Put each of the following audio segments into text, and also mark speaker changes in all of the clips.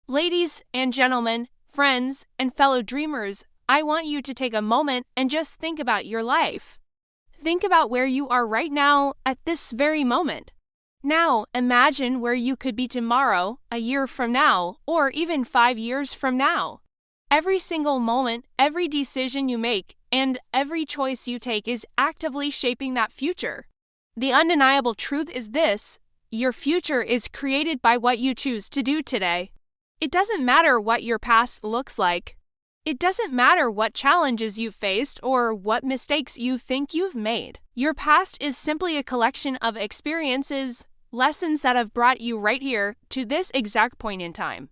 Speaker 1: Ladies and gentlemen, friends, and fellow dreamers, I want you to take a moment and just think about your life. Think about where you are right now at this very moment. Now, imagine where you could be tomorrow, a year from now, or even 5 years from now. Every single moment, every decision you make, and every choice you take is actively shaping that future. The undeniable truth is this: your future is created by what you choose to do today. It doesn't matter what your past looks like. It doesn't matter what challenges you've faced or what mistakes you think you've made. Your past is simply a collection of experiences, lessons that have brought you right here to this exact point in time.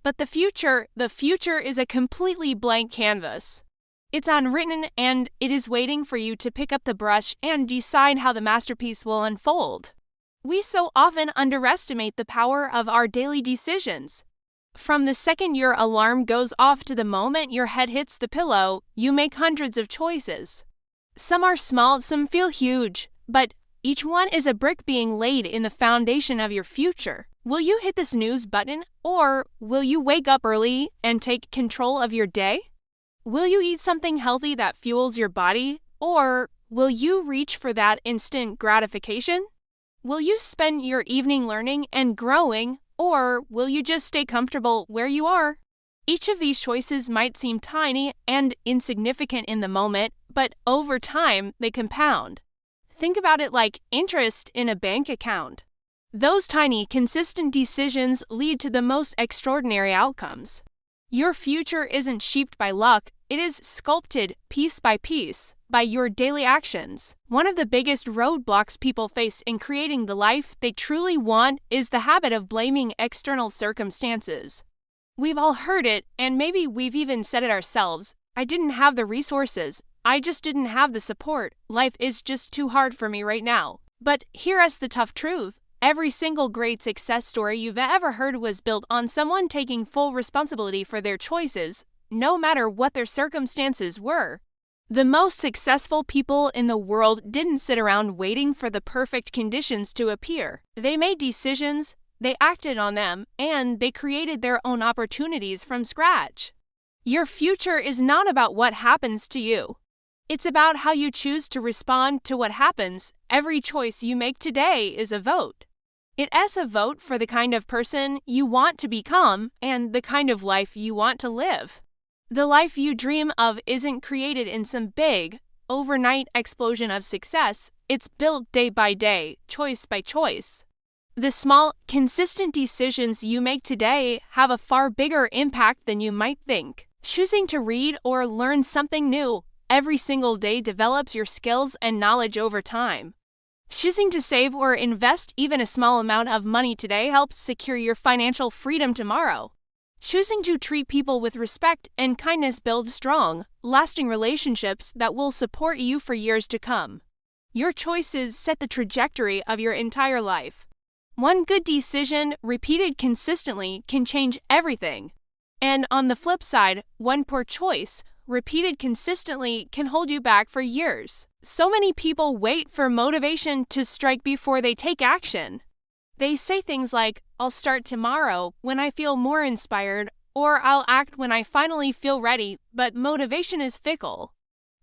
Speaker 1: But the future is a completely blank canvas. It's unwritten, and it is waiting for you to pick up the brush and decide how the masterpiece will unfold. We so often underestimate the power of our daily decisions. From the second your alarm goes off to the moment your head hits the pillow, you make hundreds of choices. Some are small, some feel huge, but each one is a brick being laid in the foundation of your future. Will you hit the snooze button, or will you wake up early and take control of your day? Will you eat something healthy that fuels your body, or will you reach for that instant gratification? Will you spend your evening learning and growing, or will you just stay comfortable where you are? Each of these choices might seem tiny and insignificant in the moment, but over time they compound. Think about it like interest in a bank account. Those tiny, consistent decisions lead to the most extraordinary outcomes. Your future isn't shaped by luck, it is sculpted piece by piece by your daily actions. One of the biggest roadblocks people face in creating the life they truly want is the habit of blaming external circumstances. We've all heard it, and maybe we've even said it ourselves. I didn't have the resources. I just didn't have the support. Life is just too hard for me right now. But here's the tough truth. Every single great success story you've ever heard was built on someone taking full responsibility for their choices, no matter what their circumstances were. The most successful people in the world didn't sit around waiting for the perfect conditions to appear. They made decisions, they acted on them, and they created their own opportunities from scratch. Your future is not about what happens to you. It's about how you choose to respond to what happens. Every choice you make today is a vote. It's a vote for the kind of person you want to become and the kind of life you want to live. The life you dream of isn't created in some big, overnight explosion of success. It's built day by day, choice by choice. The small, consistent decisions you make today have a far bigger impact than you might think. Choosing to read or learn something new every single day develops your skills and knowledge over time. Choosing to save or invest even a small amount of money today helps secure your financial freedom tomorrow. Choosing to treat people with respect and kindness builds strong, lasting relationships that will support you for years to come. Your choices set the trajectory of your entire life. One good decision, repeated consistently, can change everything. And on the flip side, one poor choice, repeated consistently, can hold you back for years. So many people wait for motivation to strike before they take action. They say things like, "I'll start tomorrow when I feel more inspired," or "I'll act when I finally feel ready," but motivation is fickle.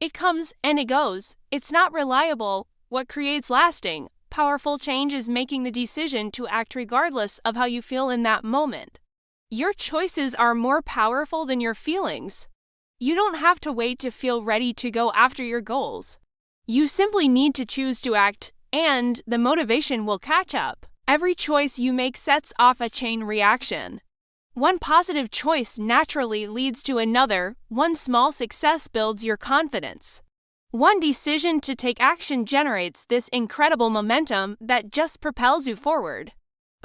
Speaker 1: It comes and it goes. It's not reliable. What creates lasting, powerful change is making the decision to act regardless of how you feel in that moment. Your choices are more powerful than your feelings. You don't have to wait to feel ready to go after your goals. You simply need to choose to act, and the motivation will catch up. Every choice you make sets off a chain reaction. One positive choice naturally leads to another. One small success builds your confidence. One decision to take action generates this incredible momentum that just propels you forward.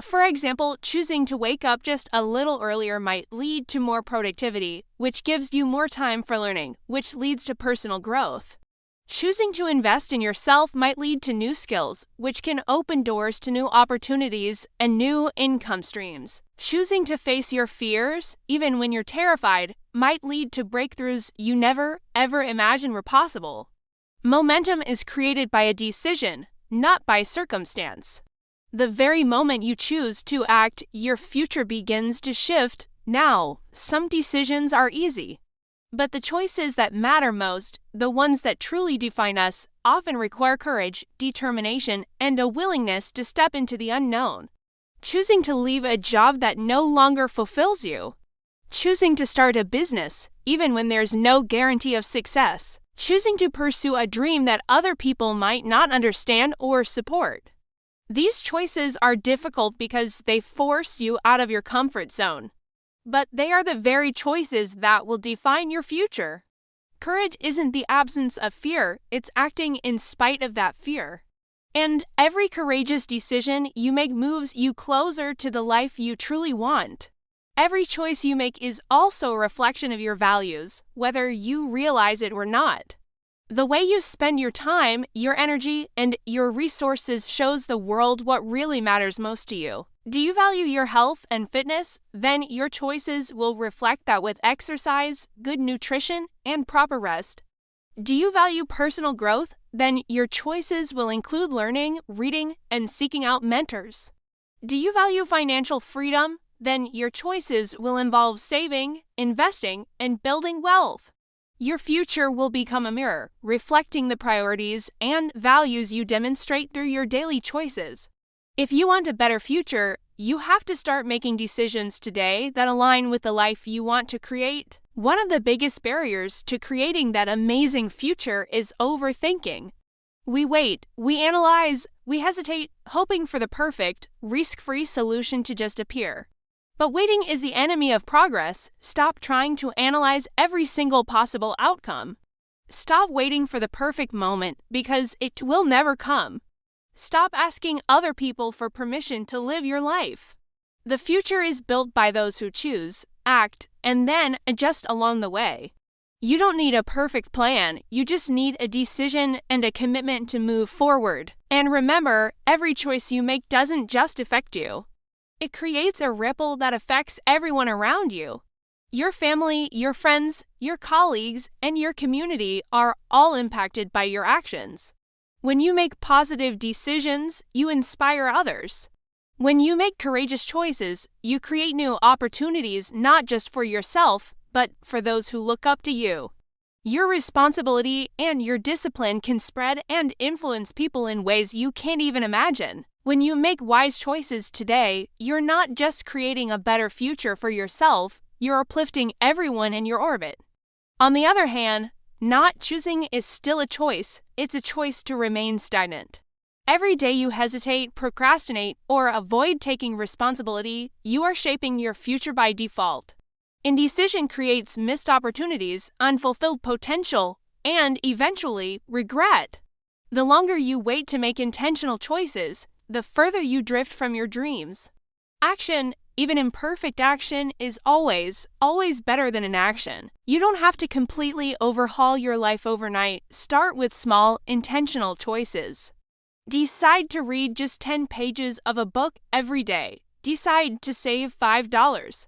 Speaker 1: For example, choosing to wake up just a little earlier might lead to more productivity, which gives you more time for learning, which leads to personal growth. Choosing to invest in yourself might lead to new skills, which can open doors to new opportunities and new income streams. Choosing to face your fears, even when you're terrified, might lead to breakthroughs you never, ever imagined were possible. Momentum is created by a decision, not by circumstance. The very moment you choose to act, your future begins to shift Now, some decisions are easy. But the choices that matter most, the ones that truly define us, often require courage, determination, and a willingness to step into the unknown. Choosing to leave a job that no longer fulfills you. Choosing to start a business, even when there's no guarantee of success. Choosing to pursue a dream that other people might not understand or support. These choices are difficult because they force you out of your comfort zone. But they are the very choices that will define your future. Courage isn't the absence of fear, it's acting in spite of that fear. And every courageous decision you make moves you closer to the life you truly want. Every choice you make is also a reflection of your values, whether you realize it or not. The way you spend your time, your energy, and your resources shows the world what really matters most to you. Do you value your health and fitness? Then your choices will reflect that with exercise, good nutrition, and proper rest. Do you value personal growth? Then your choices will include learning, reading, and seeking out mentors. Do you value financial freedom? Then your choices will involve saving, investing, and building wealth. Your future will become a mirror, reflecting the priorities and values you demonstrate through your daily choices. If you want a better future, you have to start making decisions today that align with the life you want to create. One of the biggest barriers to creating that amazing future is overthinking. We wait, we analyze, we hesitate, hoping for the perfect, risk-free solution to just appear. But waiting is the enemy of progress. Stop trying to analyze every single possible outcome. Stop waiting for the perfect moment because it will never come. Stop asking other people for permission to live your life. The future is built by those who choose, act, and then adjust along the way. You don't need a perfect plan, you just need a decision and a commitment to move forward. And remember, every choice you make doesn't just affect you. It creates a ripple that affects everyone around you. Your family, your friends, your colleagues, and your community are all impacted by your actions. When you make positive decisions, you inspire others. When you make courageous choices, you create new opportunities not just for yourself, but for those who look up to you. Your responsibility and your discipline can spread and influence people in ways you can't even imagine. When you make wise choices today, you're not just creating a better future for yourself, you're uplifting everyone in your orbit. On the other hand, not choosing is still a choice. It's a choice to remain stagnant. Every day you hesitate, procrastinate, or avoid taking responsibility, you are shaping your future by default. Indecision creates missed opportunities, unfulfilled potential, and eventually regret. The longer you wait to make intentional choices, the further you drift from your dreams. Action, even imperfect action, is always better than inaction. You don't have to completely overhaul your life overnight. Start with small, intentional choices. Decide to read just 10 pages of a book every day. Decide to save $5.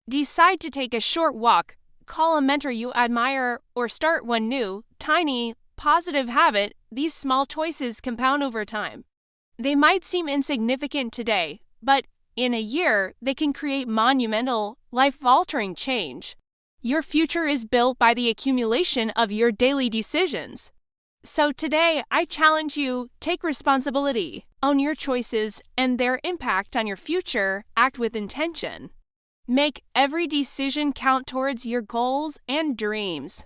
Speaker 1: Decide to take a short walk, call a mentor you admire, or start one new, tiny, positive habit. These small choices compound over time. They might seem insignificant today, but in a year, they can create monumental, life-altering change. Your future is built by the accumulation of your daily decisions. So today, I challenge you, take responsibility, own your choices and their impact on your future, act with intention. Make every decision count towards your goals and dreams.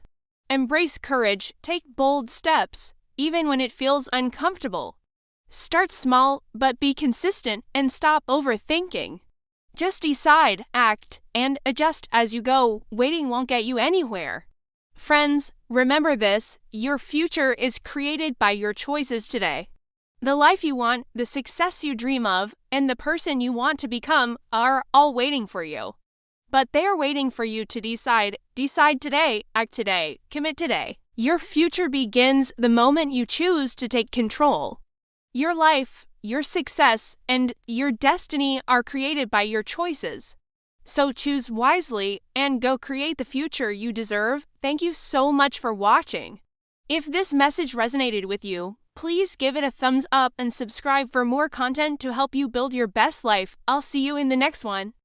Speaker 1: Embrace courage, take bold steps, even when it feels uncomfortable. Start small, but be consistent and stop overthinking. Just decide, act, and adjust as you go. Waiting won't get you anywhere. Friends, remember this: your future is created by your choices today. The life you want, the success you dream of, and the person you want to become are all waiting for you. But they are waiting for you to decide. Decide today, act today, commit today. Your future begins the moment you choose to take control. Your life, your success, and your destiny are created by your choices. So choose wisely and go create the future you deserve. Thank you so much for watching. If this message resonated with you, please give it a thumbs up and subscribe for more content to help you build your best life. I'll see you in the next one.